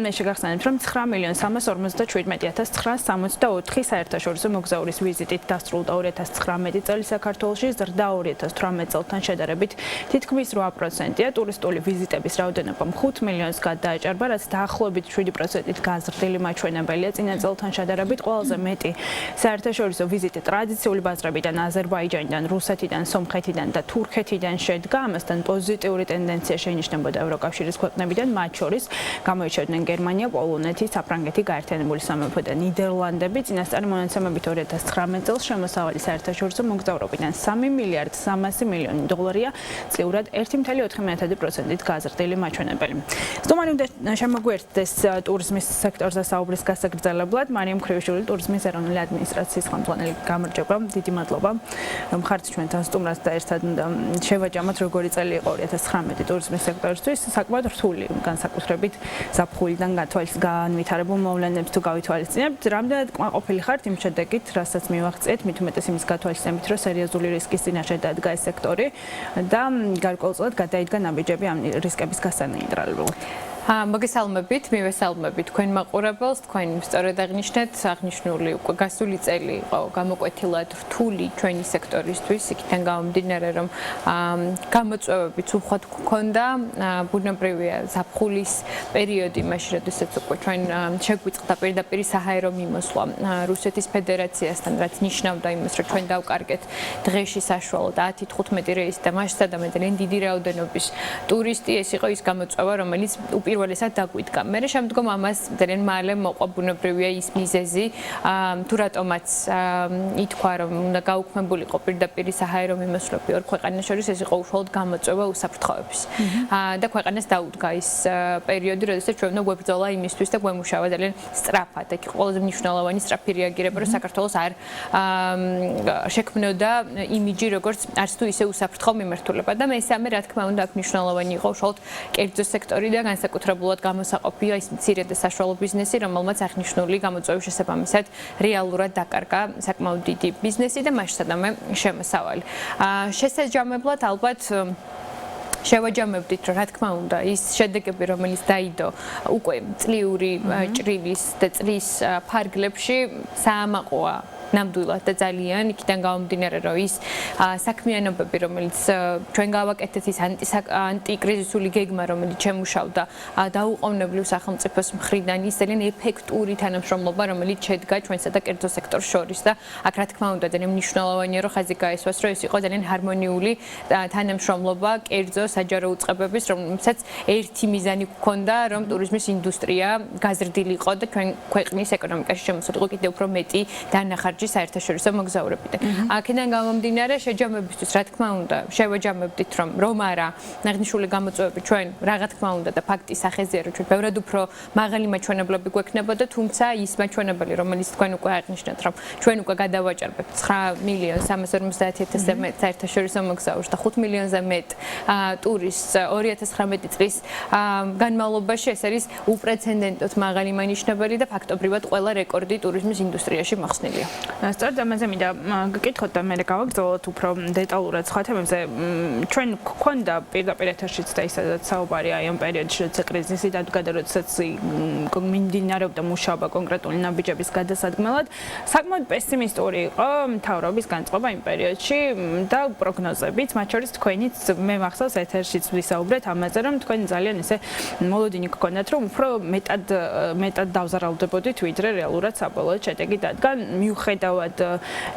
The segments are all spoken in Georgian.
მე შეგახსენებთ, რომ 9,357,964 საერთაშორისო მოგზაურის ვიზიტით დასრულდა 2019 წელი საქართველოში, ზრდა 2018 წელთან შედარებით თითქმის 8%-ია. ტურისტული ვიზიტების რაოდენობა 5 მილიონს გადააჭარბა, რაც დაახლოებით 7%-ით გაზრდილი მაჩვენებელია წინა წელთან შედარებით. ყველაზე მეტი საერთაშორისო ვიზიტი ტრადიციული ბაზრებიდან, აზერბაიჯანიდან, რუსეთიდან, სომხეთიდან და თურქეთიდან შედგა. ამასთან პოზიტიური ტენდენცია შეინიშნებოდა ევროკავშირის ქვეყნებიდან, მათ შორის გამოირჩევდნენ გერმანია, პოლონეთი, საფრანგეთი, გაერთიანებული სამეფო და ნიდერლანდები. წინასწარი მონაცემებით 2019 წელს შემოსავალი საერთაშორისო მოგზაურობიდან 3 მილიარდ 300 მილიონი დოლარია, წლიურად 1,4%-ით გაზრდილი მაჩვენებელი. სტუმარი უნდა შემოგვიერთდეს ტურიზმის სექტორზე საუბრის გასაგრძელებლად. მარიამ ქრივიშვილი, ტურიზმის ეროვნული ადმინისტრაციის ხელმძღვანელი, გამარჯობა. დიდი მადლობა, რომ ხართ ჩვენთან სტუმრად და ერთად შევაჯამოთ, როგორი წელი იყო 2019 ტურიზმის სექტორისთვის. საკმაოდ რთული, განსაკუთრებით ზაფხულიდან განვითარებულ მოვლენებს თუ გავითვალისწინებთ, რამდენად კმაყოფილი ხართ იმ შედეგით, რასაც მივაღწიეთ, მით უმეტეს იმის გათვალისწინებით, რომ სერიოზული რისკის წინაშე დადგა ეს სექტორი და გარკვეულწილად გადაიდგა ნაბიჯები ამ რისკების გასანეიტრალებლად. მოგესალმებით, მივესალმებით თქვენ მაყურებელს, თქვენ სწორედ აღნიშნული უკვე გასული წელი იყო გამოკვეთილად რთული ჩვენი სექტორისთვის, იქიდან გამომდინარე, რომ გამოწვევებიც უხვად გქონდა, ბუნებრივია ზაფხულის პერიოდი, მაშინ როდესაც უკვე ჩვენ შეგვიწყდა პირდაპირ საჰაერო მიმოსვლა რუსეთის ფედერაციასთან, რაც ნიშნავდა იმას, რომ ჩვენ დავკარგეთ დღეში საშუალოდ 10-15 რეისი და მასშტაბად ძალიან დიდი რაოდენობის ტურისტი, ეს იყო ის გამოწვევა, რომელიც პირველესად დაგვიდგა. მე შემდგომ ამას ძალიან მალე მოყვა ბუნებრივია ის მიზეზი, თუ რატომაც ითქვა, რომ უნდა გაუქმებულიყო პირდაპირ საჰაერო მიმოსვლები ორ ქვეყანას შორის, ეს იყო უშუალოდ გამოწვევა უსაფრთხოების. და ქვეყანას დაუდგა ის პერიოდი, როდესაც ჩვენ უნდა გვებრძოლა იმისთვის და გვემუშავა ძალიან სწრაფად. აქ ყველაზე მნიშვნელოვანი სწრაფი რეაგირება, რომ საქართველოს არ შექმნოდა იმიჯი, როგორც არც თუ ისე უსაფრთხო მიმართულება. და მესამე, რა თქმა უნდა, აქ მნიშვნელოვანი იყო უშუალოდ კერძო სექტორი და განსაკუთრებულად გამოსაყოფია ის მცირე და საშუალო ბიზნესი, რომელმაც აღნიშნული გამოწვევის შესაბამისად რეალურად დაკარგა საკმაოდ დიდი ბიზნესი და მასშტაბი შემოსავალი. შესაძლებლად ალბათ შევაჯამებდით, რომ რა თქმა უნდა, ის შედეგები, რომელიც დაიდო უკვე წლიური ჭრილის და წრის ფარგლებში, საამაყოა ნამდვილად და ძალიან იქიდან გამომდინარე, რომ ის საქმიანობები, რომელიც ჩვენ გავაკეთეთ, ის ანტიკრიზისული გეგმა, რომელიც შემუშავდა დაუყოვნებლივ სახელმწიფოს მხრიდან, ის ძალიან ეფექტური თანამშრომლობა, რომელიც შედგა ჩვენსა და კერძო სექტორს შორის და აქ რა თქმა უნდა, ძალიან მნიშვნელოვანია, რომ ხაზი გაესვას, რომ ეს იყო ძალიან ჰარმონიული თანამშრომლობა კერძო საჯარო უწყებების, რომელსაც ერთი მიზანი გქონდა, რომ ტურიზმის ინდუსტრია გაზრდილიყო და ჩვენ ქვეყნის ეკონომიკაში შემოსულიყო კიდევ უფრო მეტი დანახარჯი საერთაშორისო მოგზაურობიდან. აქედან გამომდინარე, შეჯამებისთვის, რა თქმა უნდა, შევაჯამებდით, რომ არა აღნიშნული გამოწვევები ჩვენ რა თქმა უნდა და ფაქტის სახეზეა, რომ ჩვენ ბევრად უფრო მაღალი მაჩვენებლები გვექნებოდა, თუმცა ის მაჩვენებელი, რომელიც თქვენ უკვე აღნიშნეთ, რომ ჩვენ უკვე გადავაჭარბებთ 9,350,000-ზე მეტ საერთაშორისო მოგზაურს და 5 მილიონზე მეტ ტურისტს 2019 წლის განმავლობაში, ეს არის უპრეცედენტოდ მაღალი მანიშნებელი და ფაქტობრივად ყველა რეკორდი ტურიზმის ინდუსტრიაში მოხსნილია. სწორედ ამაზე მინდა გკითხოთ და მე გავაგრძელოთ უფრო დეტალურად სხვა თემებზე. ჩვენ გქონდა პირდაპირ ეთერშიც და ისაც საუბარი აი ამ პერიოდში, როცა კრიზისი დადგა, როდესაც მიმდინარეობდა მუშაობა კონკრეტული ნაბიჯების გადასადგმელად, საკმაოდ პესიმისტური იყო მთავრობის განწყობა იმ პერიოდში და პროგნოზებიც, მათ შორის თქვენიც მე მახსოვს ეთერშიც ვისაუბრეთ ამაზე, რომ თქვენ ძალიან ესე მოლოდინი გქონდათ, რომ უფრო მეტად დავზარალდებოდით, ვიდრე რეალურად საბოლოო შედეგი დადგა. მიუხედავად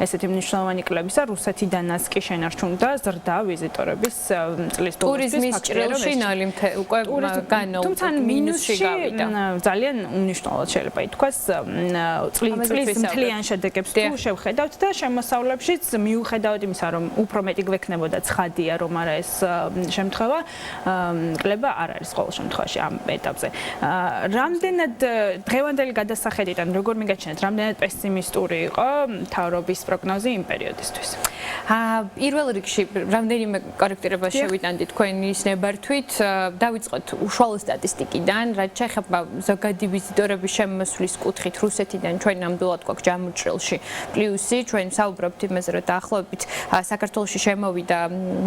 ესეთი მნიშვნელოვანი კლებისა, რუსეთიდანაც კი შენარჩუნდა ზრდა ვიზიტორების წლის ტურიზმის ჭრილში უკვე თუმცა მინუსში გავიდა. ძალიან უმნიშვნელოდ შეიძლება ითქვას წლის მთლიან შედეგებს თუ შევხედავთ და შემოსავლებშიც მიუხედავად იმისა, რომ უფრო მეტი გვექნებოდა ცხადია, რომ არა ეს შემთხვევა, კლება არ არის ყოველ შემთხვევაში ამ ეტაპზე. რამდენად დღევანდელი გადასახედიდან როგორ მიგაჩნიათ, რამდენად პესიმისტური იყო მთავრობის პროგნოზი იმ პერიოდისთვის? პირველ რიგში რამდენიმე კორექტირება შევიტანდი თქვენის ნებართვით. დავიწყოთ უშუალო სტატისტიკიდან, რაც შეეხება ზოგადი ვიზიტორების შემოსვლის კუთხით რუსეთიდან ჩვენ ნამდვილად გვაქვს ჯამურჭრილში პლუსი. ჩვენ საუბრობთ იმაზე, რომ დაახლოებით საქართველოში შემოვიდა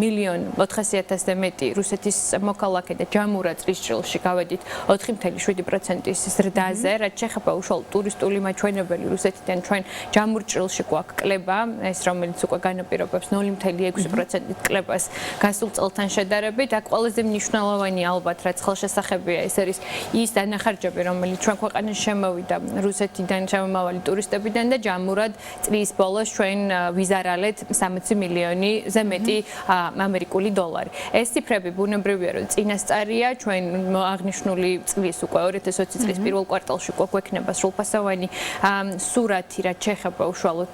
1,400,000-ზე მეტი რუსეთის მოქალაქე და ჯამურა წრისჭრილში გავედით 4.7%-ის ზრდაზე, რაც შეეხება უშუალო ტურისტული მაჩვენებელი რუსეთიდან ჩვენ ჯამურჭრილში გვაქვს კლება, ეს რომელიც უკვე განაპირობებს 0.6%-ით კლებას გასულ წელთან შედარებით. აქ ყველაზე მნიშვნელოვანი ალბათ რაც ხელშესახებია, ეს არის ის დანახარჯები, რომელიც ჩვენ ქვეყანაში შემოვიდა რუსეთიდან შემომავალი ტურისტებიდან და ჯამურად წლის ბოლოს ჩვენ ვიზარალეთ 60 მილიონზე მეტი ამერიკული დოლარი. ეს ციფრები ბუნებრივია, რომ წინასწარია, ჩვენ აღნიშნული წლის უკვე 2020 წლის პირველ კვარტალში გვექნება სრულფასოვანი სურათი, რაც შეეხება უშუალოდ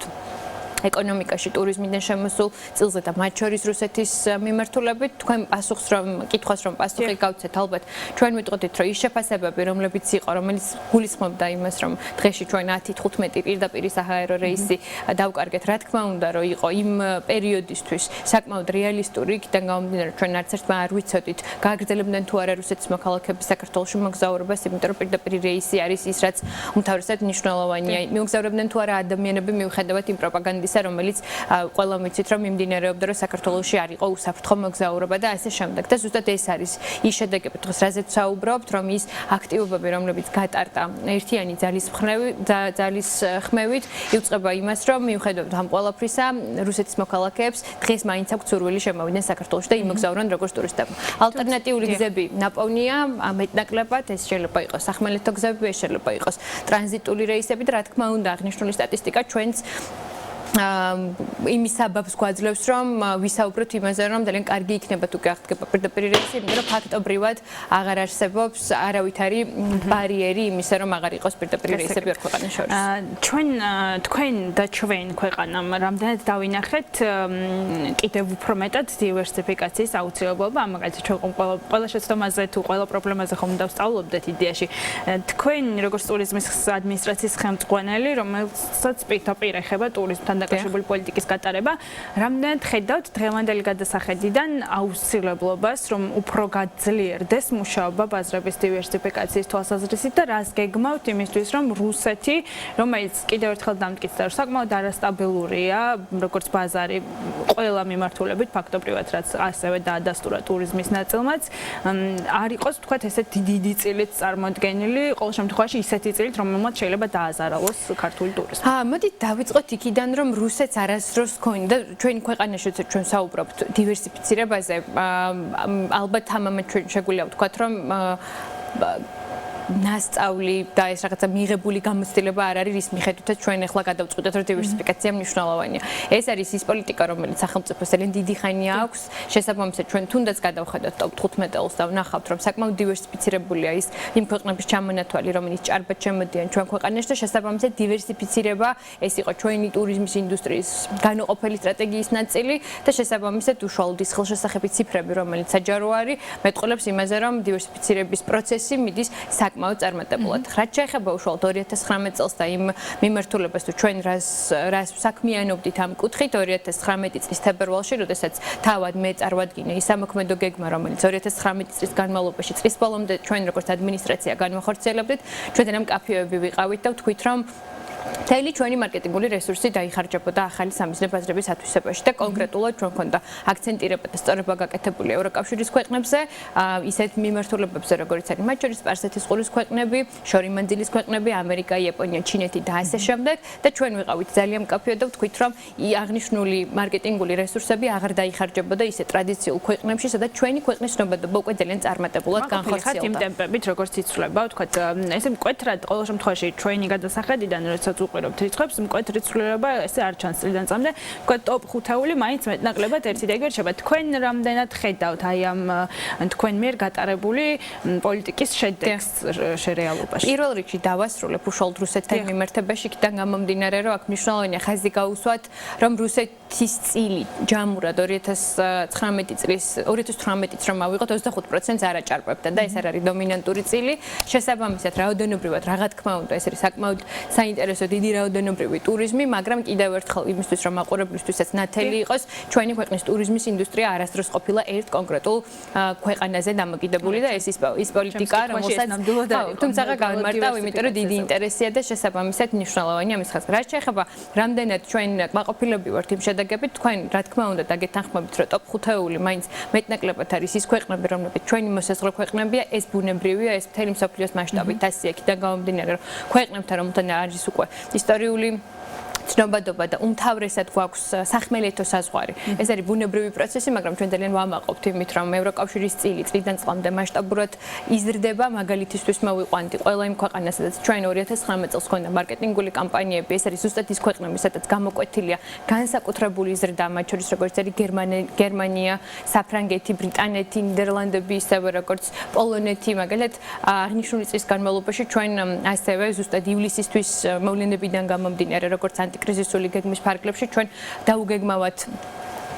ეკონომიკაში ტურიზმიდან შემოსულ წილზე და მათ შორის რუსეთის მიმართულებით. თქვენ პასუხს კითხვას რომ პასუხი გავცეთ, ალბათ ჩვენ ვიტყოდით, რომ ის შეფასებები, რომლებიც იყო, რომელიც გულისხმობდა იმას, რომ დღეში ჩვენ 10-15 პირდაპირ საჰაერო რეისი დავკარგეთ, რა თქმა უნდა, რომ იყო იმ პერიოდისთვის საკმაოდ რეალისტური, იქიდან გამომდინარე, ჩვენ არც ერთმა არ ვიცოდით, გააგრძელებდნენ თუ არა რუსეთის მოქალაქეების საქართველოში მოგზაურობას, იმიტომ რომ პირდაპირ რეისი არის ის, რაც უმთავრესად მნიშვნელოვანია. მოგზაურებდნენ თუ არა ადამიანები მიუხედავად იმ პროპაგანდის რომელიც ყველამ ვიცით რომ მიმდინარეობდა რომ საქართველოში არ იყო უსაფრთხო მოგზაურობა და ასე შემდეგ და ზუსტად ეს არის ის შედეგები დღეს რაზეც საუბრობთ რომ ის აქტივობები რომლებიც გატარდა ერთიანი ძალის ხმევით იუწყება იმას რომ მიუხედავად ამ ყველაფრისა რუსეთის მოქალაქეებს დღეს მაინც აქვს სურვილი შემოვიდნენ საქართველოში და იმოგზაურონ როგორც ტურისტები. ალტერნატიული გზები ნაპოვნია მეტნაკლებად ეს შეიძლება იყოს სახმელეთო გზები ეს შეიძლება იყოს ტრანზიტული რეისები და რა თქმა უნდა აღნიშნული სტატისტიკა ჩვენს იმის საბაბს გვაძლევს რომ ვისაუბროთ იმაზე რომ ძალიან კარგი იქნება თუ გახდება პირდაპირ რეისი, იმიტომ რომ ფაქტობრივად აღარ არსებობს არავითარი ბარიერი იმისა რომ აღარ იყოს პირდაპირ რეისები ორ ქვეყანას შორის. თქვენ და ჩვენ ქვეყანამ რამდენად დავინახეთ კიდევ უფრო მეტად დივერსიფიკაციის აუცილებლობა, ამაგალითად ჩვენ ყველა შეცდომაზე თუ ყველა პრობლემაზე ხომ დავსწავლობდეთ იდეაში. თქვენ როგორც ტურიზმის ადმინისტრაციის ხელმძღვანელი, რომელსაც პირდაპირ ეხება ტურიზმთან დაკავშირებული პოლიტიკის გატარება, რამდენად ხედავთ დღევანდელი გადასახედიდან აუცილებლობას, რომ უფრო გაძლიერდეს მუშაობა ბაზრების დივერსიფიკაციის თვალსაზრისით და რას გეგმავთ იმისთვის, რომ რუსეთი, რომელიც კიდევ ერთხელ დამტკიცდა, რომ საკმაოდ არასტაბილურია, როგორც ბაზარი, ყველა მიმართულებით, ფაქტობრივად რაც ასევე დაადასტურა ტურიზმის ნაწილმაც, არ იყოს თქვათ ესეთ დიდი წილით წარმოდგენილი, ყოველ შემთხვევაში ისეთი წილით, რომელმაც შეიძლება დააზარალოს ქართული ტურიზმი. მოდით დავიწყოთ იქიდან, რომ რუსეთს არასდროს გქონდა ჩვენი ქვეყანაში ჩვენ საუბრობთ დივერსიფიცირებაზე, ალბათ ამამაც ჩვენ შეგვიძლია ვთქვათ, რომ ნასწავლი და ეს რაღაცა მიღებული გამოცდილება არ არის, რის მიხედვითაც ჩვენ ახლა გადავწყვიტეთ, რომ დივერსიფიკაცია მნიშვნელოვანია. ეს არის ის პოლიტიკა, რომელიც სახელმწიფოს ძალიან დიდი ხანია აქვს. შესაბამისად, ჩვენ თუნდაც გადავხედოთ ტოპ 15-ს და ვნახავთ, რომ საკმაოდ დივერსიფიცირებულია ის იმ ქვეყნების ჩამონათვალი, რომელიც ჭარბად შემოდიან ჩვენ ქვეყანაში და შესაბამისად დივერსიფიცირება ეს იყო ჩვენი ტურიზმის ინდუსტრიის განუყოფელი სტრატეგიის ნაწილი და შესაბამისად უშუალოდ ის ხელშესახები ციფრები, რომელიც საჯარო არის, მეტყოლებს იმაზე, რომ დივერსიფიცირების პროცესი მიდის საკმაოდ წარმატებულად. რაც შეეხება უშუალოდ 2019 წელს და იმ მიმართულებას, თუ ჩვენ რას საქმიანობდით ამ კუთხით 2019 წლის თებერვალში, როდესაც თავად მე წარვადგინე ის სამოქმედო გეგმა, რომელიც 2019 წლის განმავლობაში წლის ბოლომდე ჩვენ როგორც ადმინისტრაცია განვახორციელებდით, ჩვენ ამ კაფეები ვიყავით და ვთქვით, რომ მთელი ჩვენი მარკეტინგული რესურსი დაიხარჯებოდა ახალი სამიზნე ბაზრების ათვისებაში და კონკრეტულად ჩვენ ქონდა აქცენტირება და სწორება გაკეთებული ევროკავშირის ქვეყნებზე, ისეთ მიმართულებებზე, როგორც არის მათ შორის სპარსეთის ყურის ქვეყნები, შორი მანძილის ქვეყნები, ამერიკა, იაპონია, ჩინეთი და ასე შემდეგ და ჩვენ ვიყავით ძალიან მკაფიო და ვთქვით, რომ აღნიშნული მარკეტინგული რესურსები აღარ დაიხარჯებოდა ისე ტრადიციულ ქვეყნებში, სადაც ჩვენი ქვეყნის ცნობადობა უკვე ძალიან წარმატებულად განხორციელდა. იმ ტემპებით, როგორც იცვლება, ვთქვათ, ესე მკვეთრად ყოველ შემთხვევაში ჩვენი გადასახედიდან როდესაც უყურებთ რიცხვებს, მკვეთრი ცვლილება ესე არ ჩანს წლიდან წლამდე. ვთქვათ, ტოპ 5-ეული მაინც მეტნაკლებად ერთი და იგივე რჩება. თქვენ რამდენად ხედავთ აი ამ თქვენ მიერ გატარებული პოლიტიკის შედეგს რეალობაში? პირველ რიგში დავასრულებ უშუალოდ რუსეთთან მიმართებაში, იქიდან გამომდინარე, რომ აქ მნიშვნელოვანია ხაზი გაუსვათ, რომ რუსეთის წილი ჯამურად 2018 წლის რომ ავიღოთ 25%-ს არ აჭარბებდა და ეს არ არის დომინანტური წილი. შესაბამისად, რაოდენობრივად, რა თქმა უნდა, ეს არის საკმაოდ საინტერესო საინტერესო დიდი რაოდენობრივი ტურიზმი, მაგრამ კიდევ ერთხელ იმისთვის რომ მაყურებლისთვისაც ნათელი იყოს, ჩვენი ქვეყნის ტურიზმის ინდუსტრია არასდროს ყოფილა ერთ კონკრეტულ ქვეყანაზე დამოკიდებული და ეს ის პოლიტიკა, რომელსაც თუმცა გამარტავ, იმიტომ რომ დიდი ინტერესია და შესაბამისად მნიშვნელოვანია ამის ხაზი. რაც შეეხება რამდენად ჩვენ კმაყოფილები ვართ იმ შედეგებით, თქვენ რა თქმა უნდა დაგეთანხმებით, რომ ტოპ 5-ეული მაინც მეტნაკლებად არის ის ქვეყნები, რომლებიც ჩვენი მოსაზღვრე ქვეყნებია, ეს ბუნებრივია, ეს მთელი მსოფლიოს მასშტაბით ასე აქედან გამომდინარე, რომ ქვეყნებთან რომელთან არის უკვე ისტორიული ცნობადობა და უმთავრესად გვაქვს სახმელეთო საზღვარი. ეს არის ბუნებრივი პროცესი, მაგრამ ჩვენ ძალიან ვამაყობთ იმით, რომ ევროკავშირის წლიდან წლამდე მასშტაბურად იზრდება, მაგალითისთვის მოვიყვანდი ყველა იმ ქვეყანას, სადაც ჩვენ 2019 წელს ქონდა მარკეტინგული კამპანიები, ეს არის ზუსტად ის ქვეყნები, სადაც გამოკვეთილია განსაკუთრებული ზრდა, მათ შორის როგორც არის გერმანია, საფრანგეთი, ბრიტანეთი, ნიდერლანდები, ისევე როგორც პოლონეთი, მაგალითად აღნიშნული წლის განმავლობაში ჩვენ ასევე ზუსტად ივლისისთვის მოვლენებიდან გამომდინარე, როგორც კრიზისული გეგმის ფარგლებში ჩვენ დაუგეგმავად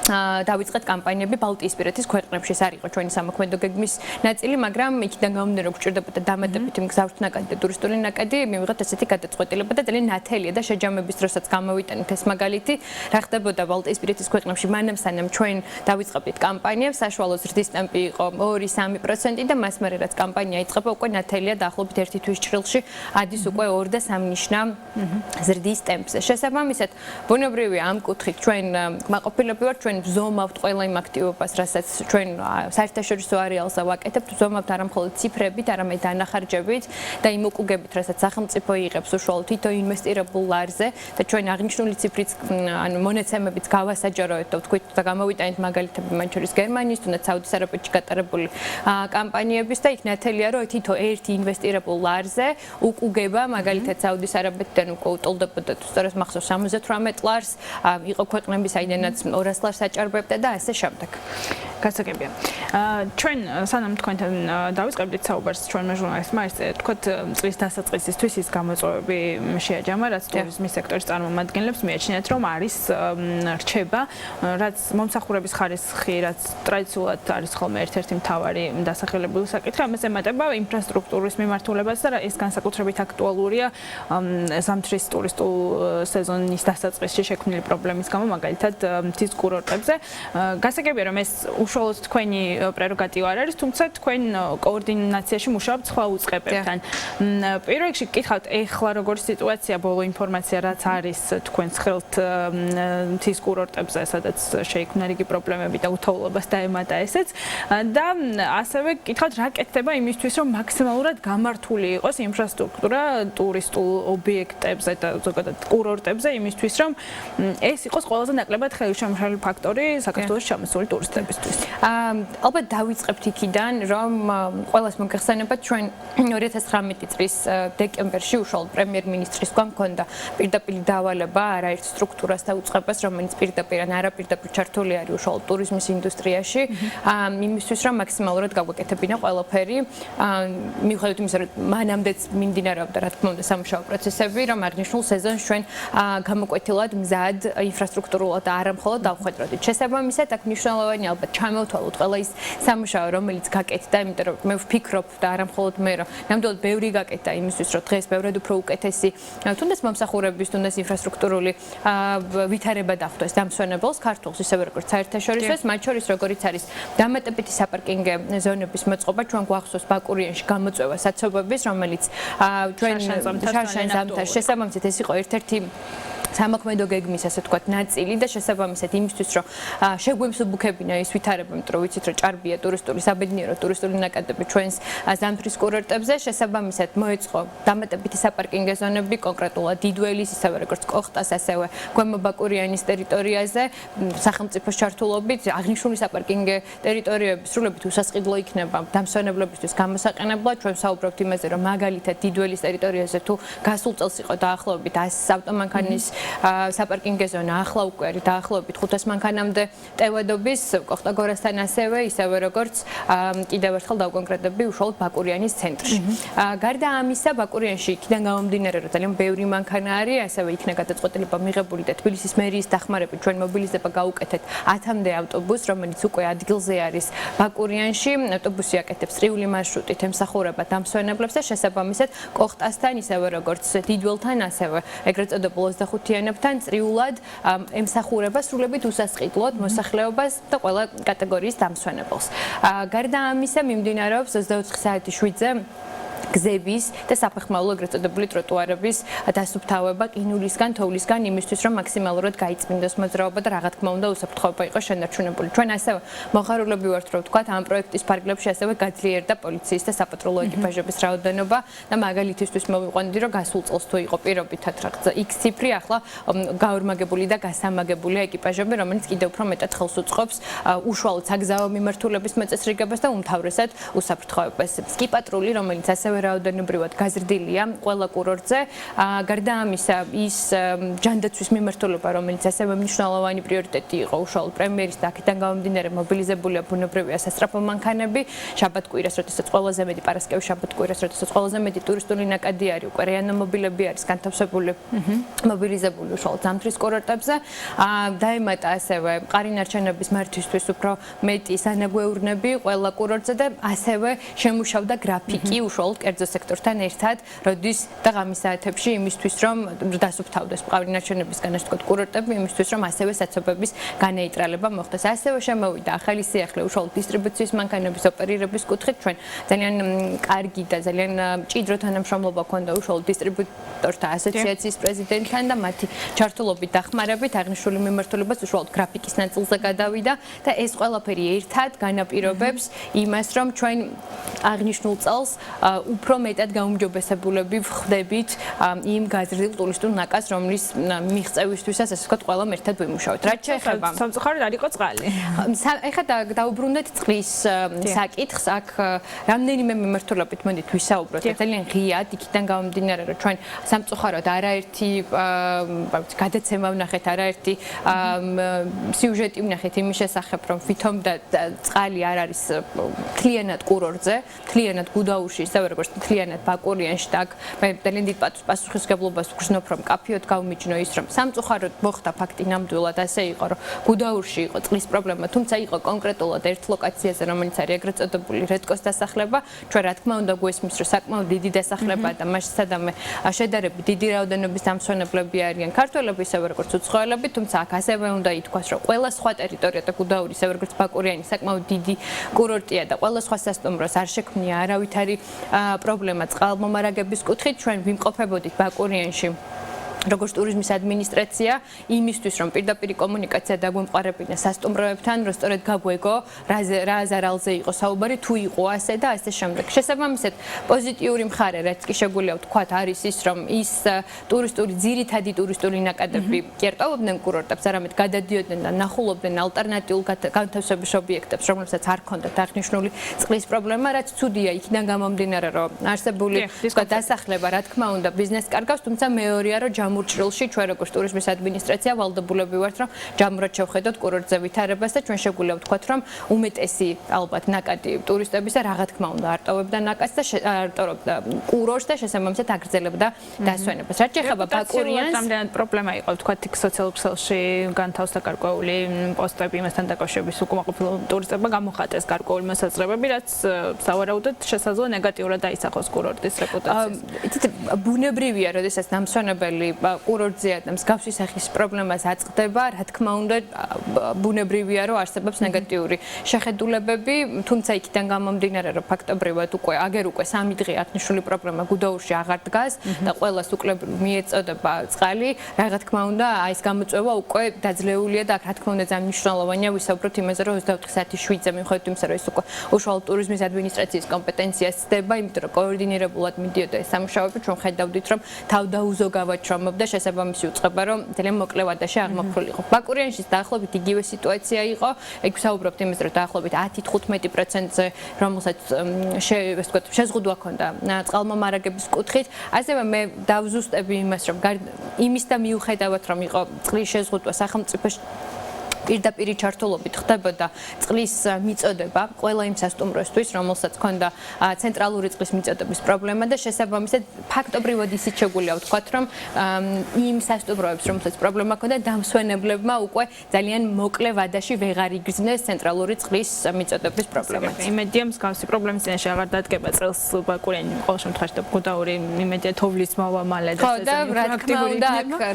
დავიწყეთ კამპანიები ბალტიისპირეთის ქვეყნებში. ეს არ იყო ჩვენი სამოქმედო გეგმის ნაწილი, მაგრამ იქიდან გამომდინარე, რომ გვჭირდებოდა დამატებითი მგზავრთა ნაკადი და ტურისტული ნაკადი, მივიღეთ ესეთი გადაწყვეტილება და ძალიან ნათელია და შეჯამების დროსაც გამოვიტანეთ ეს მაგალითი. რა ხდებოდა ბალტიისპირეთის ქვეყნებში მანამ სანამ ჩვენ დავიწყებდით კამპანიებს, საშუალო ზრდის ტემპი იყო 2-3% და მას მერე რაც კამპანია იწყება, უკვე ნათელია დაახლოებით 1 თვის ჭრილში ადის უკვე 2 და 3 ნიშნა ზრდის ტემპზე. შესაბამისად, ბუნებრივია ამ კუთხით ჩვენ კმაყოფილები ვართ, ვზომავთ ყველა იმ აქტივობას, რასაც ჩვენ საერთაშორისო არეალზე ვაკეთებთ, ვზომავთ არა მხოლოდ ციფრებით, არამედ დანახარჯებით და იმ უკუგებით, რასაც სახელმწიფო იღებს უშუალოდ თითო ინვესტირებულ ლარზე და ჩვენ აღნიშნული ციფრიც, ანუ მონაცემებიც გავასაჯაროეთ და ვთქვით და გამოვიტანეთ მაგალითები მათ შორის გერმანიის, თუნდაც საუდის არაბეთში გატარებული კამპანიების და იქ ნათელია, რომ თითო ერთი ინვესტირებულ ლარზე უკუგება, მაგალითად საუდის არაბეთიდან უკვე უტოლდებოდა სწორედ მახსოვს 78 ლარს, იყო ქვეყნები, საიდანაც 200 ლარს საჭარბებდა და ასე შემდეგ. გასაგებია. ჩვენ სანამ თქვენთან დავიწყებდით საუბარს ჩვენმა ჟურნალისტმა ეს თქვათ წლის დასაწყისისთვის ის გამოწვევები შეაჯამა, რაც ტურიზმის სექტორის წარმომადგენლებს მიაჩნიათ, რომ არის რჩება, რაც მომსახურების ხარისხი, რაც ტრადიციულად არის ხოლმე ერთ-ერთი მთავარი დასახელებული საკითხი, ამას ემატება ინფრასტრუქტურის მიმართულებას და ეს განსაკუთრებით აქტუალურია ზამთრის ტურისტულ სეზონის დასაწყისში შექმნილი პრობლემის გამო, მაგალითად მთის კურორტებზე. გასაგებია, რომ ეს უშუალოდ თქვენი პრეროგატივა არ არის, თუმცა თქვენ კოორდინაციაში მუშაობთ სხვა უწყებებთან. პირველ რიგში გკითხავთ, ეხლა როგორი სიტუაცია, ბოლო ინფორმაცია რაც არის თქვენს ხელთ მთის კურორტებზე, სადაც შეიქმნა რიგი პრობლემები და უთოვლობას დაემატა ესეც და ასევე გკითხავთ, რა კეთდება იმისთვის, რომ მაქსიმალურად გამართული იყოს ინფრასტრუქტურა ტურისტულ ობიექტებზე და ზოგადად კურორტებზე, იმისთვის, რომ ეს იყოს ყველაზე ნაკლებად ხელშემშლელი ფაქტორი საქართველოს ჩამოსული ტურისტებისთვის. ალბათ დავიწყებთ იქიდან, რომ ყველას მოგეხსენებათ, ჩვენ 2019 წლის დეკემბერში უშუალოდ პრემიერ-მინისტრის გვამ ჰქონდა პირდაპირ დავალება არაერთ სტრუქტურას და უწყებას, რომელიც პირდაპირ ან არაპირდაპირ ჩართული არის უშუალოდ ტურიზმის ინდუსტრიაში, იმისთვის, რომ მაქსიმალურად გავაკეთებინა ყველაფერი, მიუხედავად იმისა, რომ მანამდეც მიმდინარეობდა, რა თქმა უნდა, სამუშაო პროცესები, რომ აღნიშნულ სეზონს ჩვენ გამოკვეთილად მზად ინფრასტრუქტურულად და არა მხოლოდ დავხვედროდით. შესაბამისად, აქ მნიშვნელოვანია ალბათ ჩამოვთვალოთ ყველა ის სამუშაო, რომელიც გაკეთდა, იმიტომ რომ მე ვფიქრობ და არა მხოლოდ მე, რომ ნამდვილად ბევრი გაკეთდა იმისთვის, რომ დღეს ბევრად უფრო უკეთესი, თუნდაც მომსახურების, თუნდაც ინფრასტრუქტურული ვითარება დახვდეს დამსვენებელს, ქართულს, ისევე როგორც საერთაშორისოს, მათ შორის როგორიც არის დამატებითი საპარკინგე ზონების მოწყობა, ჩვენ გვახსოვს ბაკურიანში გამოწვევა საცობების, რომელიც ჩვენ შარშან-ზამთარს შესაბამისად ეს იყო ერთ-ერთი სამოქმედო გეგმის, ასე ვთქვათ, ნაწილი და შესაბამისად იმისთვის, რომ შეგვემსუბუქებინა ის ვითარება, იმიტომ რომ ვიცით, რომ ჭარბია ტურისტული საბედნიერო ტურისტული ნაკადები ჩვენს ზამთრის კურორტებზე, შესაბამისად მოეწყო დამატებითი საპარკინგე ზონები, კონკრეტულად დიდველის, ისევე როგორც კოხტას, ასევე ქვემო ბაკურიანის ტერიტორიაზე, სახელმწიფოს ჩართულობით აღნიშნული საპარკინგე ტერიტორიები სრულებით უსასყიდლო იქნება დამსვენებლებისთვის გამოსაყენებლად. ჩვენ ვსაუბრობთ იმაზე, რომ მაგალითად დიდველის ტერიტორიაზე თუ გასულ წელს იყო დაახლოებით 100 ავტომანქანის საპარკინგო ზონა ახლა უკვე არის დაახლოებით 500 მანქანამდე ტევადობის კოხტაგორასთან ასევე ისევე როგორც კიდევ ერთხელ დავკონკრეტები უშუალოდ ბაკურიანის ცენტრში. გარდა ამისა ბაკურიანში იქიდან გამომდინარე რომ ძალიან ბევრი მანქანა არის, ასევე იქნა გადაწყვეტილება მიღებული და თბილისის მერიის დახმარებით ჩვენ მობილიზება გავუკეთეთ 10-მდე ავტობუსს, რომელიც უკვე ადგილზე არის ბაკურიანში. ავტობუსი აკეთებს წრიული მარშრუტით ემსახურება დამსვენებლებს და შესაბამისად კოხტასთან ისევე როგორც დიდველთან ასევე ეგრეთ წოდებულ 25-იანებთან წრიულად ემსახურება სრულებით უსასყიდლოდ მოსახლეობას და ყველა კატეგორიის დამსვენებელს. გარდა ამისა მიმდინარეობს 24 საათი 7-ზე გზების და საფეხმავლო ეგრეთ წოდებული ტროტუარების დასუფთავება ყინულისგან, თოვლისგან იმისთვის რომ მაქსიმალურად გაიწმინდოს მოძრაობა და რა თქმა უნდა უსაფრთხოება იყოს შენარჩუნებული. ჩვენ ასევე მოხარულები ვართ რომ ვთქვათ ამ პროექტის ფარგლებში ასევე გაძლიერდა პოლიციის და საპატრულო ეკიპაჟების რაოდენობა და მაგალითისთვის მოვიყვანდი რომ გასულ წელს თუ იყო პირობითად რაღაცა X ციფრი, ახლა გაორმაგებული და გასამაგებული ეკიპაჟები, რომელიც კიდევ უფრო მეტად ხელს უწყობს უშუალოდ საგზაო მიმართულების მოწესრიგებას და უმთავრესად უსაფრთხოებას. სკი პატრული, რომელიც ასევე რაოდენობრივად გაზრდილია ყველა კურორტზე. გარდა ამისა, ის ჯანდაცვის მიმართულება, რომელიც ასევე მნიშვნელოვანი პრიორიტეტი იყო უშუალოდ პრემიერის და აქედან გამომდინარე მობილიზებულია ბუნებრივია სასწრაფო მანქანები. შაბათ-კვირას, როდესაც ყველაზე მეტი პარასკევის შაბათ-კვირას, როდესაც ყველაზე მეტი ტურისტული ნაკადი არის, უკვე რეანიმობილები არის განთავსებული, მობილიზებული უშუალოდ ზამთრის კურორტებზე. დაემატა ასევე ყარინარჩენების მართვისთვის უფრო მეტი სანაგვეურნები ყველა კურორტზე და ასევე შემუშავდა გრაფიკი უშუალოდ კერძო სექტორთან ერთად, როდის და ღამის საათებში იმისთვის რომ დასუფთავდეს ყარინარჩენებისგან ასე ვთქვათ კურორტები, იმისთვის რომ ასევე საცობების განეიტრალება მოხდეს. ასევე შემოვიდა ახალი სიახლე უშუალოდ დისტრიბუციის მანქანების ოპერირების კუთხით. ჩვენ ძალიან კარგი და ძალიან მჭიდრო თანამშრომლობა ჰქონდა უშუალოდ დისტრიბუტორთა ასოციაციის პრეზიდენტთან და მათი ჩართულობით დახმარებით აღნიშნული მიმართულებას უშუალოდ გრაფიკის ნაწილზე გადავიდა და ეს ყველაფერი ერთად განაპირობებს იმას, რომ ჩვენ აღნიშნულ წელს უფრო მეტად გაუმჯობესებულები ვხდებით იმ გაზრდილ ტურისტულ ნაკადს, რომლის მიღწევისთვისაც ასე ვთქვათ ყველამ ერთად ვიმუშავეთ. რაც შეეხება სამწუხაროდ არ იყო წყალი. ეხლა დაუბრუნდეთ წყლის საკითხს, აქ რამდენიმე მიმართულებით მოდით ვისაუბროთ. ძალიან ღიად იქიდან გამომდინარე, რომ ჩვენ სამწუხაროდ არაერთი გადაცემა ვნახეთ, არაერთი სიუჟეტი ვნახეთ იმის შესახებ, რომ ვითომ და წყალი არ არის მთლიანად კურორტზე, მთლიანად გუდაურში, ისევე როგორც მთლიანად ბაკურიანში და აქ მე ძალიან დიდ პასუხისმგებლობას ვგრძნობ, რომ კაფეოდ გავმიჯნო ის, რომ სამწუხაროდ მოხდა ფაქტი ნამდვილად ასე იყო, რომ გუდაურში იყო წყლის პრობლემა, თუმცა იყო კონკრეტულად ერთ ლოკაციაზე, რომელიც არის ეგრეთ წოდებული რედკოს დასახლება. ჩვენ რა თქმა უნდა გვესმის, რომ საკმაოდ დიდი დასახლებაა და მას სადამე შედარებით დიდი რაოდენობის დამსვენებლები არიან ქართველები, ისევე როგორც უცხოელები, თუმცა აქ ასევე უნდა ითქვას, რომ ყველა სხვა ტერიტორია და გუდაური, ისევე როგორც ბაკურიანი საკმაოდ დიდი კურორტია და ყველა სხვა სასტუმროს არ შექმნია არავითარი პრობლემა წყალმომარაგების კუთხით. ჩვენ ვიმყოფებოდით ბაკურიანში როგორც ტურიზმის ადმინისტრაცია იმისთვის რომ პირდაპირ კომუნიკაცია დაგვემყარებინა სასტუმროებთან, რომ სწორედ გაგვეგო რა ზარალზე იყო საუბარი, თუ იყო ასე და ასე შემდეგ. შესაბამისად, პოზიტიური მხარე, რაც კი შეგვიძლია ვთქვათ, არის ის, რომ ის ძირითადი ტურისტული ნაკადები კი არ ტოვებდნენ კურორტებს, არამედ გადადიოდნენ და ნახულობდნენ ალტერნატიულ განთავსების ობიექტებს, რომლებსაც არ ჰქონდათ აღნიშნული წყლის პრობლემა, რაც ცუდია იქიდან გამომდინარე, რომ არსებული დასახლება, რა თქმა უნდა, ბიზნესს კარგავს, თუმცა მეორეა, რომ მურჭრილში ჩვენ როგორც ტურიზმის ადმინისტრაცია ვალდებულები ვართ, რომ ჯამურად შევხედოთ კურორტზე ვითარებას და ჩვენ შეგვიძლია ვთქვათ, რომ უმეტესი ალბათ ნაკადი ტურისტების და რა თქმა უნდა არ ტოვებდა ნაკადს და არ ტოვებდა კურორტს და შესაბამისად აგრძელებდა დასვენებას. რაც შეეხება ბაკურიანს, რამდენად პრობლემა იყო ვთქვათ იქ სოციალურ ქსელში განთავსდა გარკვეული პოსტები იმასთან დაკავშირებით, უკმაყოფილო ტურისტებმა გამოხატეს გარკვეული მოსაზრებები, რაც სავარაუდოდ შესაძლოა ნეგატიურად დაისახოს კურორტის რეპუტაციას. იცით, ბუნებრივია, როდესაც დამსვენებელი კურორტზეა და მსგავსი სახის პრობლემას აწყდება, რა თქმა უნდა, ბუნებრივია, რომ არსებობს ნეგატიური შეხედულებები, თუმცა იქიდან გამომდინარე, რომ ფაქტობრივად უკვე 3 დღე აღნიშნული პრობლემა გუდაურში აღარ დგას და ყველას უკლებრივ მიეწოდება წყალი, რა თქმა უნდა, ეს გამოწვევა უკვე დაძლეულია და რა თქმა უნდა, ძალიან მნიშვნელოვანია ვისაუბროთ იმაზე, რომ 24 საათი 7-ზე მიხედვით იმისა, რომ ეს უკვე უშუალოდ ტურიზმის ადმინისტრაციის კომპეტენციას ცდება, იმიტომ რომ კოორდინირებულად მიდიოდა ეს სამუშაოები, ჩვენ ხედავდით, რომ თავდაუზოგავად რომ გამოხმობდა შესაბამისი უწყება, რომ ძალიან მოკლე ვადაში აღმოფხვრილიყო. ბაკურიანშიც დაახლოებით იგივე სიტუაცია იყო. ეგ ვსაუბრობთ იმაზე, რომ დაახლოებით 10-15%-ზე, რომელსაც შეზღუდვა ჰქონდა წყალმომარაგების კუთხით. ასევე მე დავზუსტები იმას, რომ იმის და მიუხედავად, რომ იყო წყლის შეზღუდვა სახელმწიფოში პირდაპირი ჩართულობით ხდებოდა წყლის მიწოდება ყველა იმ სასტუმროსთვის, რომელსაც ჰქონდა ცენტრალური წყლის მიწოდების პრობლემა და შესაბამისად ფაქტობრივად ისიც შეგვიძლია ვთქვათ, რომ იმ სასტუმროებს, რომელსაც პრობლემა ჰქონდა, დამსვენებლებმა უკვე ძალიან მოკლე ვადაში ვეღარ იგრძნეს ცენტრალური წყლის მიწოდების პრობლემაც. იმედია მსგავსი პრობლემის წინაშე აღარ დადგება წელს ბაკურიანი ყოველ შემთხვევაში და გუდაური იმედია თოვლის მოვა მალე და ეს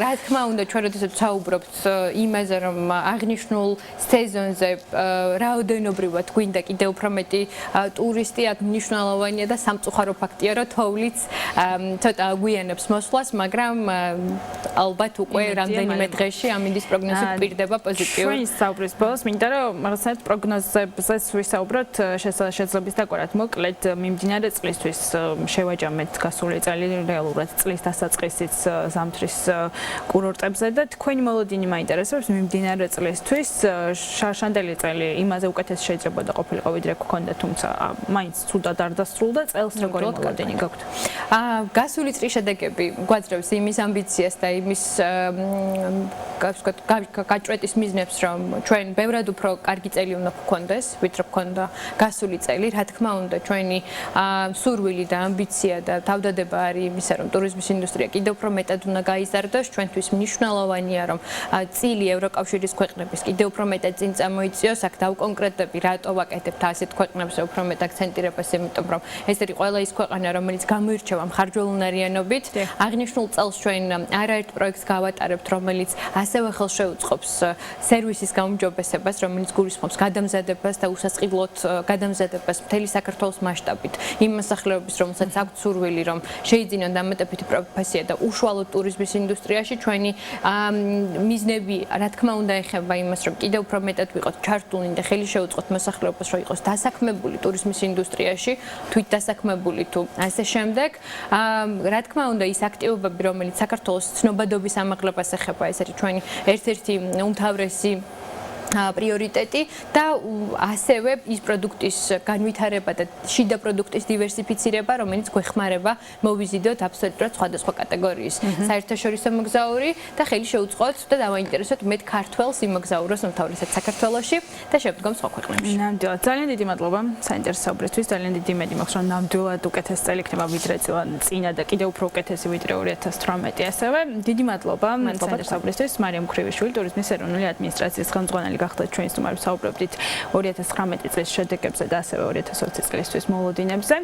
რა თქმა უნდა ჩვენ როდესაც ვსაუბრობთ იმაზე, რომ აღნიშნულ სეზონზე რაოდენობრივად გვინდა კიდევ უფრო მეტი ტურისტი, აქ მნიშვნელოვანია და სამწუხარო ფაქტია, რომ თოვლიც ცოტა აგვიანებს მოსვლას, მაგრამ ალბათ უკვე რამდენიმე დღეში ამინდის პროგნოზი გვპირდება პოზიტიურად. ჩვენ საუბრის ბოლოს მინდა რომ რაღაცნაირად პროგნოზებზე ვისაუბროთ შესაძლებლობის დაკვირვად. მოკლედ მიმდინარე წლისთვის შევაჯამეთ გასული წელი რეალურად წლის დასაწყისიც ზამთრის კურორტებზე და თქვენი მოლოდინი მაინტერესებს მიმდინარე წლისთვის შარშანდელი წელი იმაზე უკეთეს შეიძლება და ყოფილიყო ვიდრე გქონდა, თუმცა მაინც ცუდად არ დასრულდა წელს როგორი მოლოდინი გაქვთ? გასული წლის შედეგები გვაძლევს იმის ამბიციას და იმის გაჭრეტის მიზნებს, რომ ჩვენ ბევრად უფრო კარგი წელი უნდა გქონდეს, ვიდრე გქონდა გასული წელი. რა თქმა უნდა, ჩვენი სურვილი და ამბიცია და თავდადება არის იმისა, რომ ტურიზმის ინდუსტრია კიდევ უფრო მეტად უნდა გაიზარდოს. ჩვენთვის მნიშვნელოვანია, რომ წილი ევროკავშირის ქვეყნების კიდევ უფრო მეტად წინ წამოიწიოს. აქ დავკონკრეტები, რატო ვაკეთებთ ასეთ ქვეყნებზე უფრო მეტ აქცენტირებას, იმიტომ რომ ეს არის ყველა ის ქვეყანა, რომელიც გამოირჩევა მხარჯველუნარიანობით. აღნიშნულ წელს ჩვენ არაერთ პროექტს გავატარებთ, რომელიც ასევე ხელშეუწყობს სერვისის გაუმჯობესებას, რომელიც გულისხმობს გადამზადებას და უსასყიდლოდ გადამზადებას მთელი საქართველოს მასშტაბით. იმ მოსახლეობის, რომელსაც აქვთ სურვილი, რომ შეიძინონ დამატებითი პროფესია და უშუალოდ ტურიზმის ინდუსტრიაში, ჩვენი მიზნები, რა თქმა უნდა, ეხება იმას, რომ კიდევ უფრო მეტად ვიყოთ ჩართულნი და ხელი შეუწყოთ მოსახლეობას, რომ იყოს დასაქმებული ტურიზმის ინდუსტრიაში, თვით დასაქმებული თუ ასე შემდეგ. რა თქმა უნდა, ის აქტივობები, რომელიც საქართველოს ცნობადობის ამაღლებას ეხება, ეს არის ჩვენი ერთ-ერთი უმთავრესი პრიორიტეტი და ასევე ის პროდუქტის განვითარება და შიდა პროდუქტის დივერსიფიცირება, რომელიც გვეხმარება მოვიზიდოთ აბსოლუტურად სხვადასხვა კატეგორიის საერთაშორისო მოგზაური და ხელი შეუწყოთ და დავაინტერესოთ მეტ ქართველს იმოგზაუროს უმთავრესად საქართველოში და შემდგომ სხვა ქვეყნებში. ნამდვილად ძალიან დიდი მადლობა საინტერესო საუბრისთვის. ძალიან დიდი იმედი მაქვს, რომ ნამდვილად უკეთეს წელი იქნება ვიდრე წინა და კიდევ უფრო უკეთესი ვიდრე 2018 ასევე. დიდი მადლობა საინტერესო საუბრისთვის. მარიამ ქრივიშვილი, ტურიზმის ეროვნული ადმინისტრაციის ხელმძღვანელი გახდათ ჩვენი სტუმარი, ვსაუბრობდით 2019 წლის შედეგებზე და ასევე 2020 წლისთვის მოლოდინებზე.